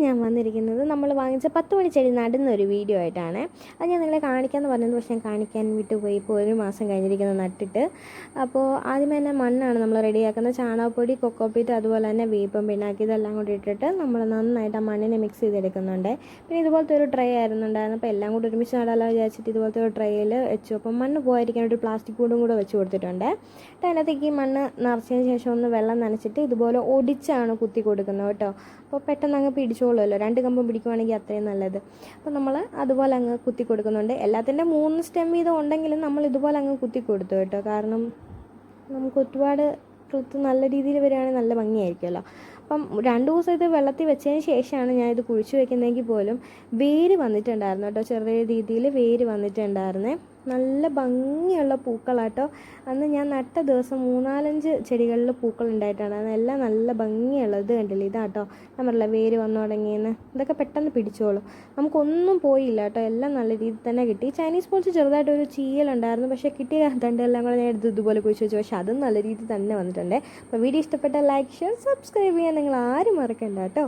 ഞാൻ വന്നിരിക്കുന്നത് നമ്മൾ വാങ്ങിച്ച 10 മണി ചെടി നടുന്ന ഒരു വീഡിയോ ആയിട്ടാണ്. അത് ഞാൻ നിങ്ങളെ കാണിക്കാമെന്ന് പറഞ്ഞത്, പക്ഷേ ഞാൻ കാണിക്കാൻ വിട്ടുപോയി. ഇപ്പോൾ 1 മാസം കഴിഞ്ഞിരിക്കുന്നത് നട്ടിട്ട്. അപ്പോൾ ആദ്യമേ തന്നെ മണ്ണാണ് നമ്മൾ റെഡിയാക്കുന്നത്. ചാണകപ്പൊടി, കൊക്കോപ്പീറ്റ്, അതുപോലെ തന്നെ വേപ്പും പിണ്ണാക്ക് ഇതെല്ലാം കൂടി ഇട്ടിട്ട് നമ്മൾ നന്നായിട്ട് ആ മണ്ണിനെ മിക്സ് ചെയ്തെടുക്കുന്നുണ്ട്. പിന്നെ ഇതുപോലത്തെ ഒരു ട്രേ ആയിരുന്നുണ്ടായിരുന്നു. അപ്പോൾ എല്ലാം കൂടി ഒരുമിച്ച് നടാലോ വിചാരിച്ചിട്ട് ഇതുപോലത്തെ ഒരു ട്രേയിൽ വെച്ചു. അപ്പം മണ്ണ് പോയിരിക്കാൻ ഒരു പ്ലാസ്റ്റിക് കൂടും കൂടെ വെച്ച് കൊടുത്തിട്ടുണ്ട്. അതിനകത്തേക്ക് ഈ മണ്ണ് നിറച്ചതിന് ശേഷം ഒന്ന് വെള്ളം നനച്ചിട്ട് ഇതുപോലെ ഒടിച്ചാണ് കുത്തി കൊടുക്കുന്നത് കേട്ടോ. അപ്പോൾ പെട്ടെന്ന് അങ്ങ് പിടിച്ചോളുമല്ലോ. 2 കമ്പും പിടിക്കുവാണെങ്കിൽ അത്രയും നല്ലത്. അപ്പോൾ നമ്മൾ അതുപോലെ അങ്ങ് കുത്തി കൊടുക്കുന്നുണ്ട്. എല്ലാത്തിൻ്റെ 3 സ്റ്റെം വീതം ഉണ്ടെങ്കിലും നമ്മൾ ഇതുപോലെ അങ്ങ് കുത്തി കൊടുത്തു കേട്ടോ. കാരണം നമുക്ക് ഒരുപാട് ക്ലിത്ത് നല്ല രീതിയിൽ വരികയാണെങ്കിൽ നല്ല ഭംഗിയായിരിക്കുമല്ലോ. അപ്പം 2 ദിവസം ഇത് വെള്ളത്തിൽ വെച്ചതിന് ശേഷമാണ് ഞാൻ ഇത് കുഴിച്ച് വെക്കുന്നതെങ്കിൽ പോലും വേര് വന്നിട്ടുണ്ടായിരുന്നു കേട്ടോ. ചെറിയ രീതിയിൽ വേര് വന്നിട്ടുണ്ടായിരുന്നേ. നല്ല ഭംഗിയുള്ള പൂക്കളാട്ടോ. അന്ന് ഞാൻ നട്ട ദിവസം 3-4 ചെടികളിൽ പൂക്കൾ ഉണ്ടായിട്ടുണ്ടായിരുന്നു. എല്ലാം നല്ല ഭംഗിയുള്ളത്. ഇത് കണ്ടില്ലേ, ഇതാട്ടോ ഞാൻ പറഞ്ഞില്ല വേര് വന്നു തുടങ്ങിയെന്ന്. ഇതൊക്കെ പെട്ടെന്ന് പിടിച്ചോളും. നമുക്കൊന്നും പോയില്ല കേട്ടോ. എല്ലാം നല്ല രീതിയിൽ തന്നെ കിട്ടി. ചൈനീസ് പോൾസ് ചെറുതായിട്ടൊരു ചീയലുണ്ടായിരുന്നു, പക്ഷേ കിട്ടിയ തണ്ടെല്ലാം കൂടെ ഞാൻ എടുത്ത് ഇതുപോലെ കുഴിച്ച് വെച്ചു. പക്ഷേ അതും നല്ല രീതിയിൽ തന്നെ വന്നിട്ടുണ്ട്. അപ്പോൾ വീഡിയോ ഇഷ്ടപ്പെട്ടാൽ ലൈക്ക്, ഷെയർ, സബ്സ്ക്രൈബ് ചെയ്യാൻ നിങ്ങൾ ആരും മറക്കണ്ട കേട്ടോ.